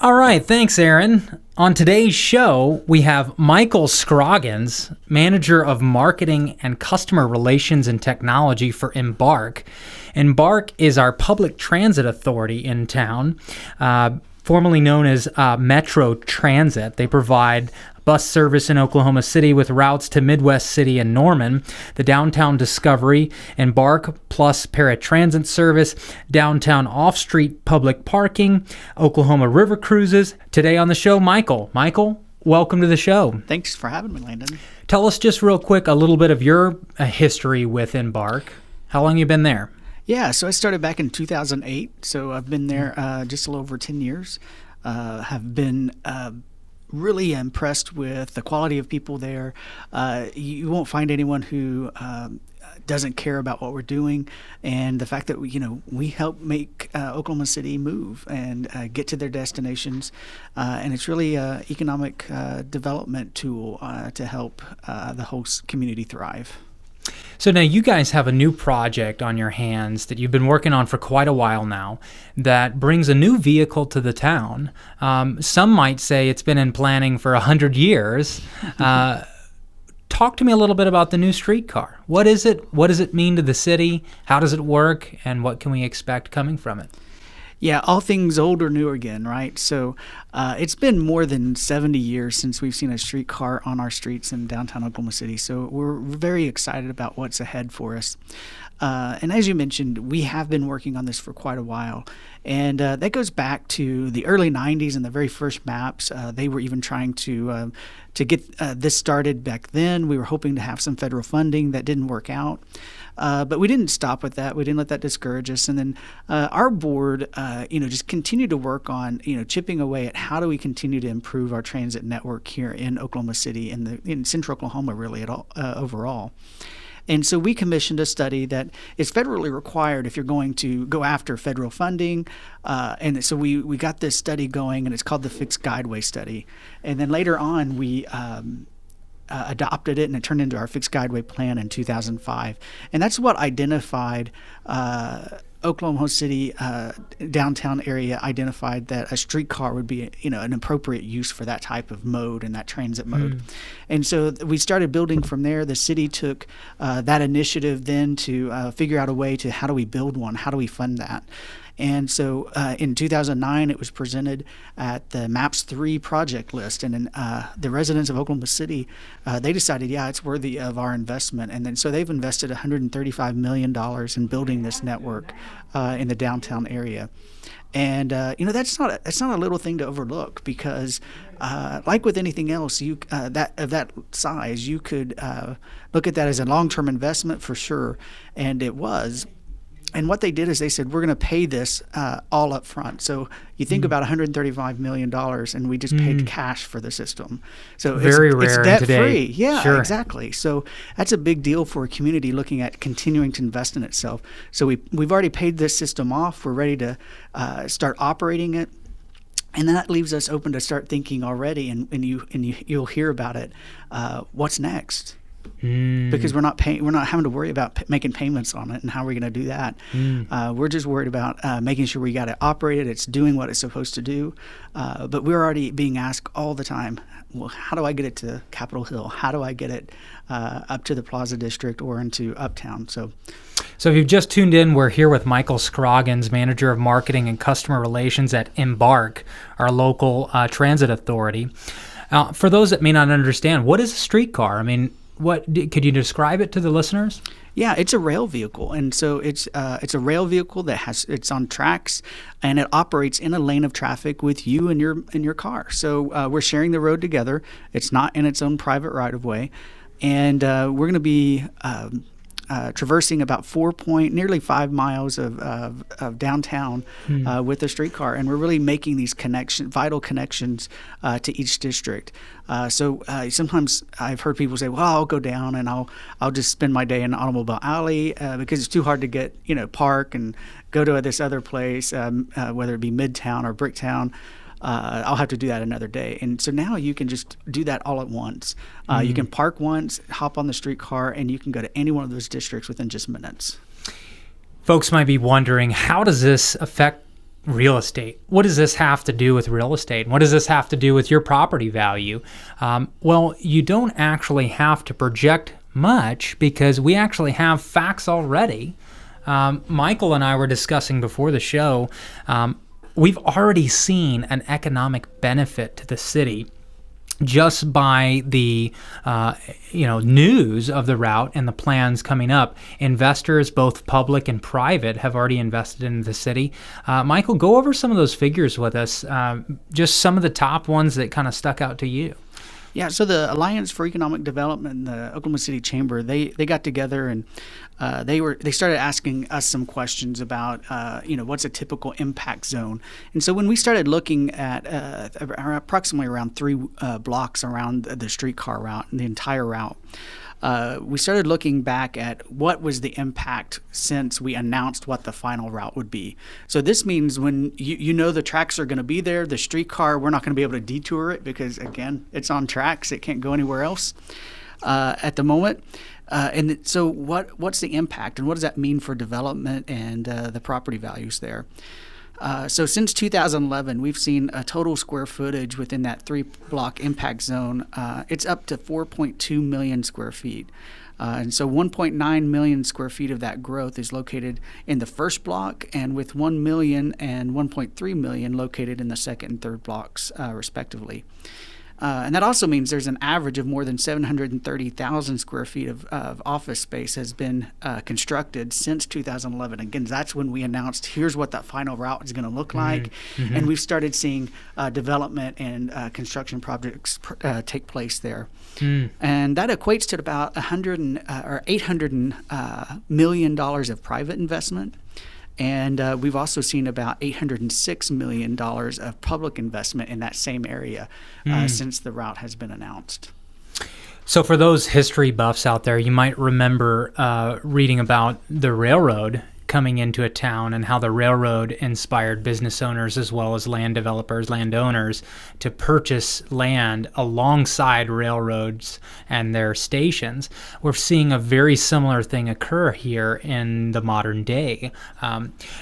All right, thanks, Aaron. On today's show, we have Michael Scroggins, Manager of Marketing and Customer Relations and Technology for Embark. Embark is our public transit authority in town, formerly known as Metro Transit. They provide bus service in Oklahoma City with routes to Midwest City and Norman, the Downtown Discovery, Embark Plus paratransit service, downtown off-street public parking, Oklahoma River cruises. Today on the show, Michael. Michael, welcome to the show. Thanks for having me, Landon. Tell us just real quick a little bit of your history with Embark. How long have you been there? Yeah, so I started back in 2008, so I've been there just a little over 10 years. Have been really impressed with the quality of people there. You won't find anyone who doesn't care about what we're doing, and the fact that we help make Oklahoma City move and get to their destinations, and it's really an economic development tool to help the whole community thrive. So now you guys have a new project on your hands that you've been working on for quite a while now that brings a new vehicle to the town. Some might say it's been in planning for 100 years. Talk to me a little bit about the new streetcar. What is it? What does it mean to the city? How does it work? And what can we expect coming from it? Yeah, all things old or new again, right? So it's been more than 70 years since we've seen a streetcar on our streets in downtown Oklahoma City. So we're very excited about what's ahead for us. And as you mentioned, we have been working on this for quite a while. And that goes back to the early 90s and the very first maps. They were even trying to get this started back then. We were hoping to have some federal funding. That didn't work out. But we didn't stop with that. We didn't let that discourage us. And then our board, just continued to work on, chipping away at how do we continue to improve our transit network here in Oklahoma City and in central Oklahoma, really, overall. And so we commissioned a study that is federally required if you're going to go after federal funding. And so we got this study going, and it's called the Fixed Guideway Study. And then later on, we adopted it, and it turned into our Fixed Guideway Plan in 2005. And that's what identified Oklahoma City downtown area identified that a streetcar would be an appropriate use for that type of mode and that transit mode. And so we started building from there. The city took that initiative then to figure out a way to how do we build one, how do we fund that. And so in 2009, it was presented at the MAPS 3 project list. And then the residents of Oklahoma City, they decided, it's worthy of our investment. And then so they've invested $135 million in building this network in the downtown area. And that's not a little thing to overlook, because like with anything else, that size, you could look at that as a long-term investment for sure, and it was. And what they did is they said, we're going to pay this all up front. So you think about $135 million, and we just paid cash for the system. So Very rare it's debt today. free. Yeah, sure. Exactly. So that's a big deal for a community looking at continuing to invest in itself. So we've already paid this system off. We're ready to start operating it. And that leaves us open to start thinking already, and you'll hear about it. What's next? Because we're not having to worry about making payments on it and how we're going to do that. We're just worried about making sure we got it operated, it's doing what it's supposed to do. But we're already being asked all the time, well, how do I get it to Capitol Hill? How do I get it up to the Plaza District or into Uptown? So if you've just tuned in, we're here with Michael Scroggins, Manager of Marketing and Customer Relations at Embark, our local transit authority. For those that may not understand, what is a streetcar? I mean, could you describe it to the listeners? Yeah, it's a rail vehicle, and so it's a rail vehicle it's on tracks, and it operates in a lane of traffic with you and your car. So we're sharing the road together. It's not in its own private right of way, and we're going to be traversing about nearly 5 miles of downtown with a streetcar, and we're really making these vital connections to each district. So sometimes I've heard people say, "Well, I'll go down and I'll just spend my day in the automobile alley because it's too hard to get park and go to this other place, whether it be Midtown or Bricktown." I'll have to do that another day. And so now you can just do that all at once. You can park once, hop on the streetcar, and you can go to any one of those districts within just minutes. Folks might be wondering, how does this affect real estate. What does this have to do with real estate? What does this have to do with your property value? Well, you don't actually have to project much because we actually have facts already. Michael and I were discussing before the show, we've already seen an economic benefit to the city just by the news of the route and the plans coming up. Investors, both public and private, have already invested in the city. Michael, go over some of those figures with us, just some of the top ones that kind of stuck out to you. Yeah, so the Alliance for Economic Development and the Oklahoma City Chamber, they got together and they started asking us some questions about what's a typical impact zone. And so when we started looking at approximately around 3 blocks around the streetcar route and the entire route, we started looking back at what was the impact since we announced what the final route would be. So this means when the tracks are going to be there, the streetcar, we're not going to be able to detour it because, again, it's on tracks. It can't go anywhere else at the moment. And so what's the impact and what does that mean for development and the property values there? So since 2011, we've seen a total square footage within that 3-block impact zone. It's up to 4.2 million square feet. And so 1.9 million square feet of that growth is located in the first block, and with 1 million and 1.3 million located in the second and third blocks, respectively. And that also means there's an average of more than 730,000 square feet of office space has been constructed since 2011. Again, that's when we announced here's what that final route is going to look like. Mm-hmm. And we've started seeing development and construction projects take place there. And that equates to about $800 million of private investment. And we've also seen about $806 million of public investment in that same area since the route has been announced. So for those history buffs out there, you might remember reading about the railroad coming into a town and how the railroad inspired business owners as well as land developers, landowners to purchase land alongside railroads and their stations. We're seeing a very similar thing occur here in the modern day.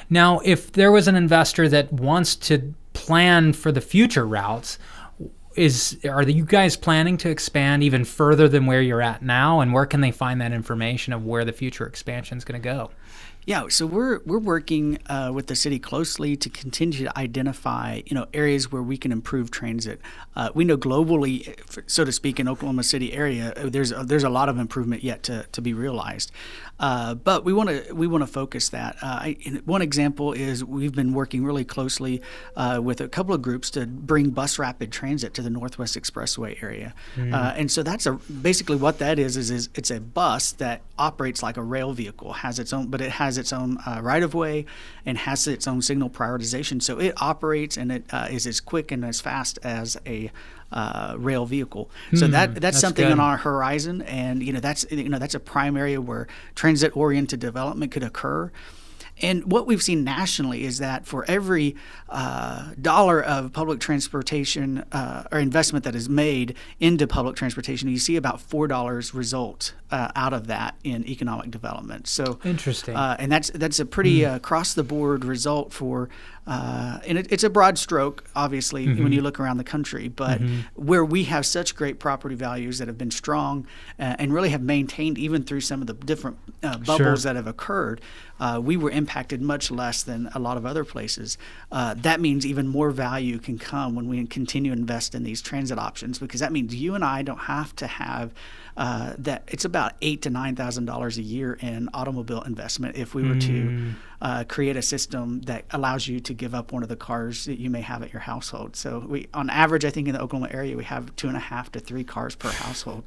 Now, if there was an investor that wants to plan for the future routes, are you guys planning to expand even further than where you're at now, and where can they find that information of where the future expansion is going to go? Yeah, so we're working with the city closely to continue to identify areas where we can improve transit. We know globally, so to speak, in Oklahoma City area, there's a lot of improvement yet to be realized. But we want to focus that. One example is we've been working really closely with a couple of groups to bring bus rapid transit to the Northwest Expressway area. And so that's basically what that is it's a bus that operates like a rail vehicle, but it has its own right of way and has its own signal prioritization. So it operates and it is as quick and as fast as a rail vehicle. So that's something good on our horizon, and that's a prime area where transit-oriented development could occur. And what we've seen nationally is that for every dollar of public transportation or investment that is made into public transportation, you see about $4 result out of that in economic development. So interesting, and that's a pretty across-the-board result for. And it's a broad stroke, obviously, when you look around the country, but where we have such great property values that have been strong and really have maintained even through some of the different bubbles that have occurred, we were impacted much less than a lot of other places. That means even more value can come when we continue to invest in these transit options, because that means you and I don't have to have that. It's about $8,000 to $9,000 a year in automobile investment if we were to create a system that allows you to give up one of the cars that you may have at your household. So we, on average, I think in the Oklahoma area, we have 2.5 to 3 cars per household.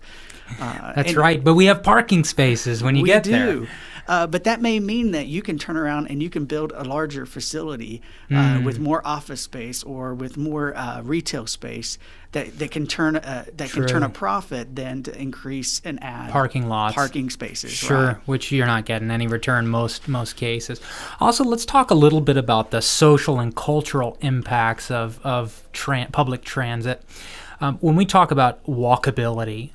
That's right, but we have parking spaces when you get there. But that may mean that you can turn around and you can build a larger facility with more office space or with more retail space that can turn a profit than to increase and add parking spaces. Sure, right? Which you're not getting any return most cases. Also, let's talk a little bit about the social and cultural impacts of public transit. When we talk about walkability,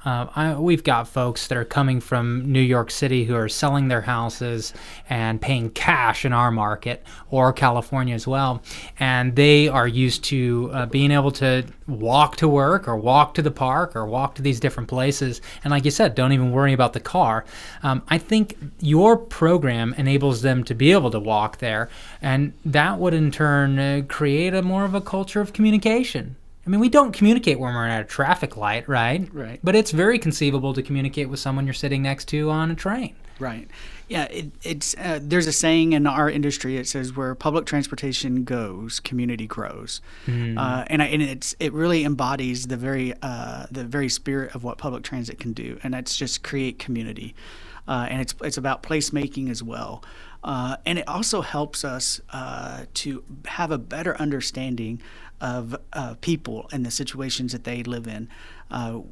we've got folks that are coming from New York City who are selling their houses and paying cash in our market, or California as well, and they are used to being able to walk to work or walk to the park or walk to these different places. And like you said, don't even worry about the car. I think your program enables them to be able to walk there, and that would in turn create a more of a culture of communication. I mean, we don't communicate when we're at a traffic light, right? Right. But it's very conceivable to communicate with someone you're sitting next to on a train. Right. Yeah, it's there's a saying in our industry. It says, "Where public transportation goes, community grows," and it really embodies the very spirit of what public transit can do, and that's just create community, and it's about placemaking as well, and it also helps us to have a better understanding of people and the situations that they live in.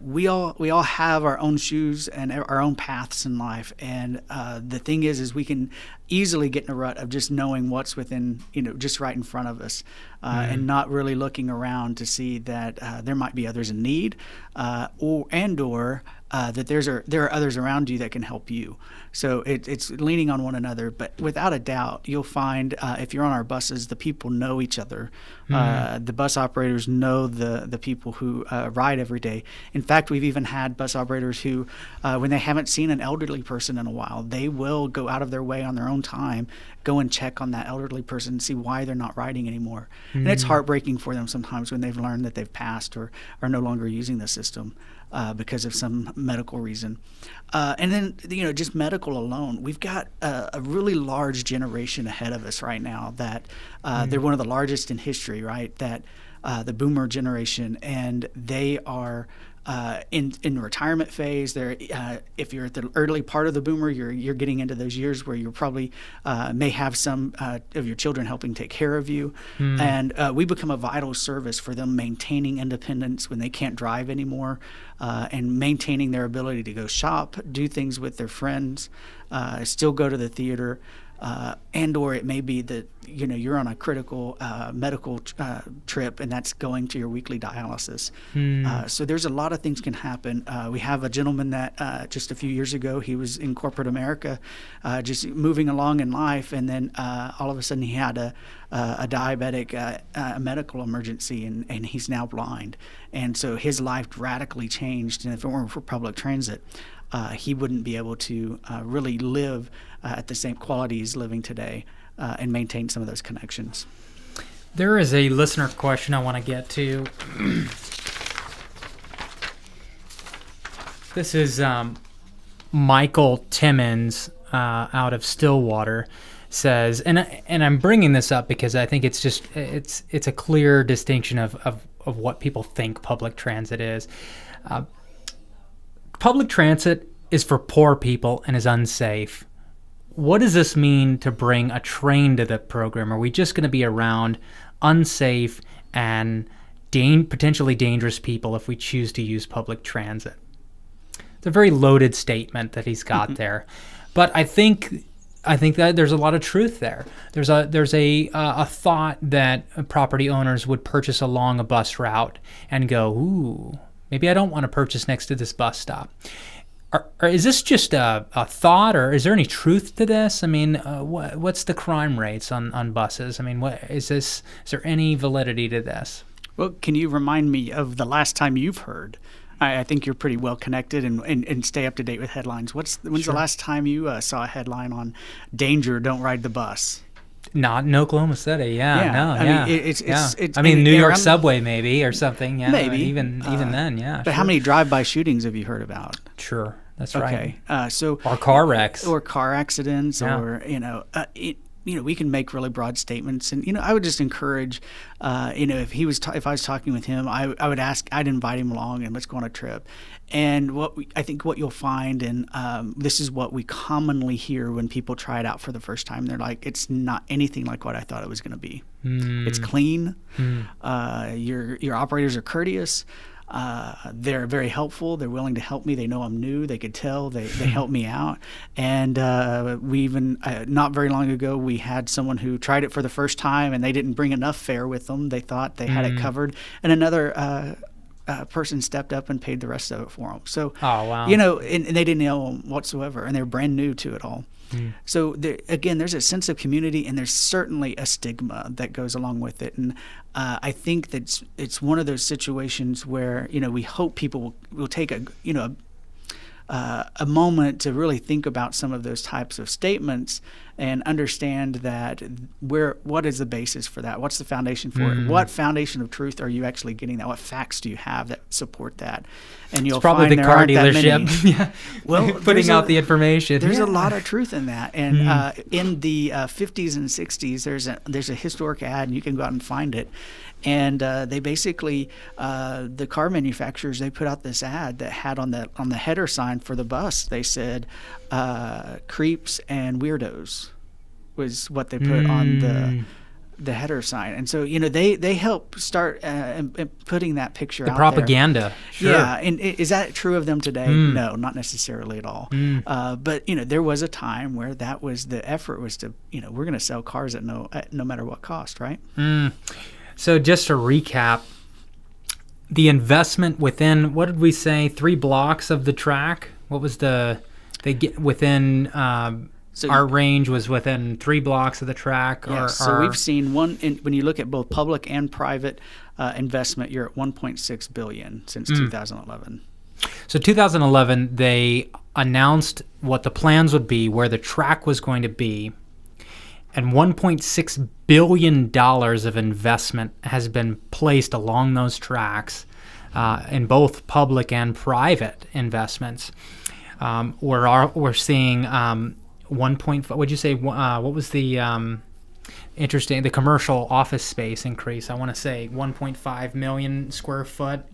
We all have our own shoes and our own paths in life, and the thing is we can easily get in a rut of just knowing what's within, just right in front of us, and not really looking around to see that there might be others in need, or that there are others around you that can help you. So it's leaning on one another. But without a doubt, you'll find if you're on our buses, the people know each other. The bus operators know the people who ride every day. In fact, we've even had bus operators who, when they haven't seen an elderly person in a while, they will go out of their way on their own time, go and check on that elderly person and see why they're not riding anymore. And it's heartbreaking for them sometimes when they've learned that they've passed or are no longer using the system because of some medical reason. And then, just medical alone, we've got a really large generation ahead of us right now that they're one of the largest in history, right? That the boomer generation, and they are in retirement phase. They're if you're at the early part of the boomer, you're getting into those years where you probably may have some of your children helping take care of you, and we become a vital service for them, maintaining independence when they can't drive anymore, and maintaining their ability to go shop, do things with their friends, still go to the theater. And or it may be that you're on a critical medical trip, and that's going to your weekly dialysis. So there's a lot of things can happen. We have a gentleman that just a few years ago, he was in corporate America, just moving along in life, and then all of a sudden he had a diabetic medical emergency, and he's now blind. And so his life radically changed, and if it weren't for public transit, he wouldn't be able to really live at the same quality he's living today, and maintain some of those connections. There is a listener question I want to get to. This is Michael Timmons out of Stillwater says, and I'm bringing this up because I think it's a clear distinction of what people think public transit is. Public transit is for poor people and is unsafe. What does this mean to bring a train to the program? Are we just going to be around unsafe and potentially dangerous people if we choose to use public transit? It's a very loaded statement that he's got there, but I think that there's a lot of truth there. There's a thought that property owners would purchase along a bus route and go, ooh, maybe I don't want to purchase next to this bus stop. Or is this just a thought, or is there any truth to this? I mean, what's the crime rates on buses? I mean, is there any validity to this? Well, can you remind me of the last time you've heard? I think you're pretty well connected and stay up to date with headlines. When's the last time you saw a headline on danger, don't ride the bus? Not in Oklahoma City, I mean, it's I mean, New York subway maybe or something, yeah. Maybe even then, yeah. But how many drive-by shootings have you heard about? Sure, that's right. So or car wrecks, or car accidents, or we can make really broad statements, and I would just encourage, if I was talking with him, I'd invite him along and let's go on a trip. And I think what you'll find, and this is what we commonly hear when people try it out for the first time, they're like, it's not anything like what I thought it was going to be. It's clean. Your operators are courteous. They're very helpful. They're willing to help me. They know I'm new. They could tell. They help me out. And we even, not very long ago, we had someone who tried it for the first time, and they didn't bring enough fare with them. They thought they had it covered. And another person stepped up and paid the rest of it for them. So, Oh, wow. and they didn't know them whatsoever, and they're brand new to it all. So again, there's a sense of community, and there's certainly a stigma that goes along with it. And I think that it's one of those situations where we hope people will take a moment to really think about some of those types of statements and understand that what is the basis for that? What's the foundation for it? What foundation of truth are you actually getting that? What facts do you have that support that? And you'll Probably find the there car aren't that many. dealership. Yeah. Well, putting out the information. There's Yeah. a lot of truth in that. And in the 50s and 60s, there's a historic ad, and you can go out and find it. And they basically, the car manufacturers, they put out this ad that had on the header sign for the bus, they said, creeps and weirdos was what they put on the header sign. And so, they help start putting that picture out there. The propaganda. Sure. Yeah. And is that true of them today? No, not necessarily at all. But, there was a time where that was the effort was to, we're going to sell cars at no matter what cost, right? So just to recap, the investment within, what did we say, 3 blocks of the track? What was they get within, our range was within 3 blocks of the track? Yeah, so we've seen when you look at both public and private investment, you're at $1.6 billion since 2011. So 2011, they announced what the plans would be, where the track was going to be, and $1.6 billion of investment has been placed along those tracks in both public and private investments. We're seeing 1.5. What'd you say? What was the interesting? The commercial office space increase. I want to say 1.5 million square foot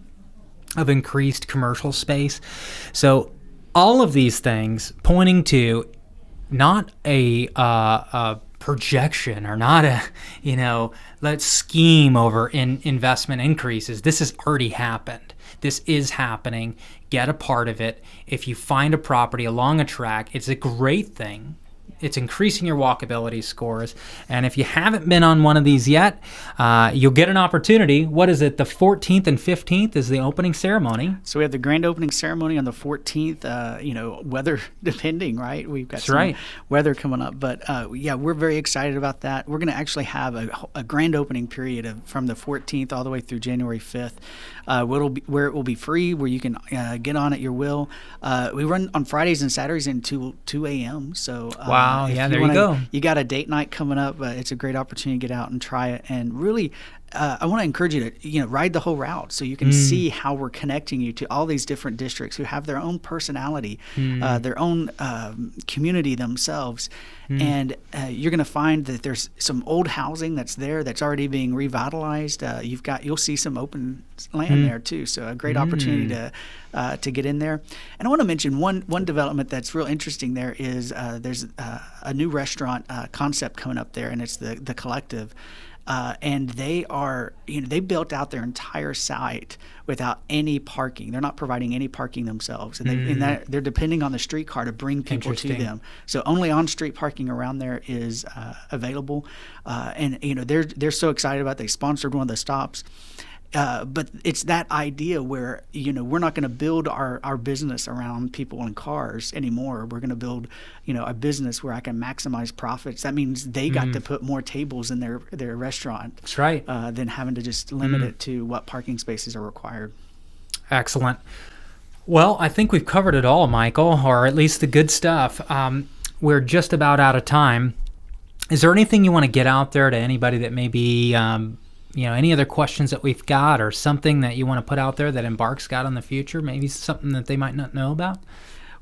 of increased commercial space. So all of these things pointing to not a projection or not let's scheme over investment increases. This has already happened. This is happening. Get a part of it. If you find a property along a track, it's a great thing. It's increasing your walkability scores. And if you haven't been on one of these yet, you'll get an opportunity. What is it? The 14th and 15th is the opening ceremony. So we have the grand opening ceremony on the 14th, weather depending, right? We've got some weather coming up. But we're very excited about that. We're going to actually have a grand opening period from the 14th all the way through January 5th, where it will be free, where you can get on at your will. We run on Fridays and Saturdays until 2 a.m. So wow. Yeah, there you go. You got a date night coming up. It's a great opportunity to get out and try it. And really, I want to encourage you to ride the whole route so you can see how we're connecting you to all these different districts who have their own personality, their own community themselves. And you're going to find that there's some old housing that's there that's already being revitalized. You'll see some open land there too. So a great opportunity to get in there. And I want to mention one development that's real interesting there is there's a new restaurant concept coming up there, and it's the Collective. And they are, they built out their entire site without any parking. They're not providing any parking themselves, and they're depending on the streetcar to bring people to them. So only on-street parking around there is available, and they're so excited about it. They sponsored one of the stops. But it's that idea where, we're not going to build our business around people and cars anymore. We're going to build, a business where I can maximize profits. That means they got to put more tables in their restaurant. That's right. Than having to just limit it to what parking spaces are required. Excellent. Well, I think we've covered it all, Michael, or at least the good stuff. We're just about out of time. Is there anything you want to get out there to anybody that may be any other questions that we've got, or something that you want to put out there that Embark's got in the future, maybe something that they might not know about?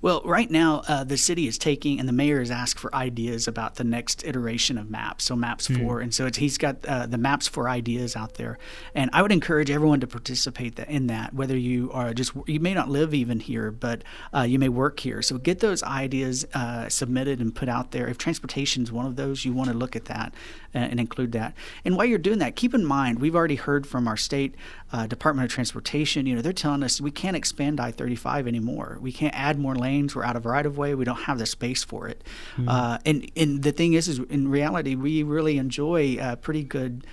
Well, right now, the city is taking, and the mayor has asked for ideas about the next iteration of MAPS, so MAPS 4. And so he's got the MAPS 4 ideas out there. And I would encourage everyone to participate in that, whether you are you may not live even here, but you may work here. So get those ideas submitted and put out there. If transportation is one of those, you want to look at that and include that. And while you're doing that, keep in mind, we've already heard from our state Department of Transportation, they're telling us we can't expand I-35 anymore. We can't add more lanes. We're out of right-of-way. We don't have the space for it. And the thing is in reality, we really enjoy pretty good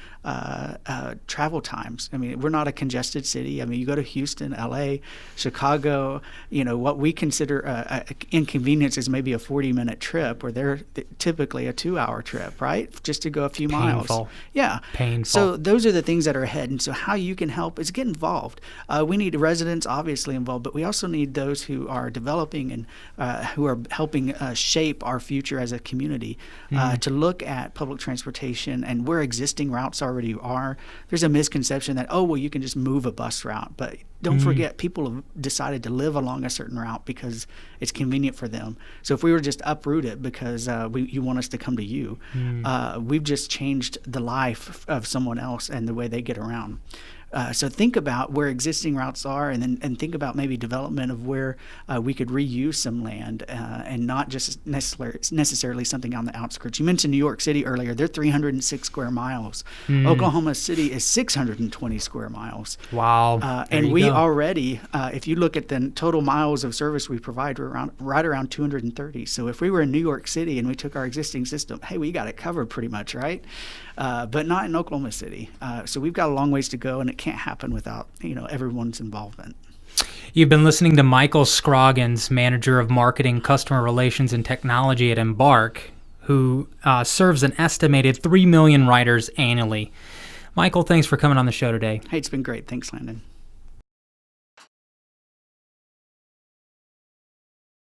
travel times. I mean, we're not a congested city. I mean, you go to Houston, LA, Chicago, what we consider inconvenience is maybe a 40-minute trip, where they're typically a 2-hour trip, right? Just to go a few miles. Yeah. Painful. So those are the things that are ahead. And so how you can help is get involved. We need residents obviously involved, but we also need those who are developing and who are helping shape our future as a community to look at public transportation and where existing routes already are. There's a misconception that, you can just move a bus route. But don't forget, people have decided to live along a certain route because it's convenient for them. So if we were just uproot it because you want us to come to you, we've just changed the life of someone else and the way they get around. So think about where existing routes are, and think about maybe development of where we could reuse some land and not just necessarily something on the outskirts. You mentioned New York City earlier. They're 306 square miles. Oklahoma City is 620 square miles. Wow. And we already, if you look at the total miles of service we provide, we're right around 230. So if we were in New York City and we took our existing system, hey, we got it covered pretty much, right? But not in Oklahoma City. So we've got a long ways to go, and it can't happen without everyone's involvement. You've been listening to Michael Scroggins, Manager of Marketing, Customer Relations, and Technology at Embark, who serves an estimated 3 million riders annually. Michael, thanks for coming on the show today. Hey, it's been great. Thanks, Landon.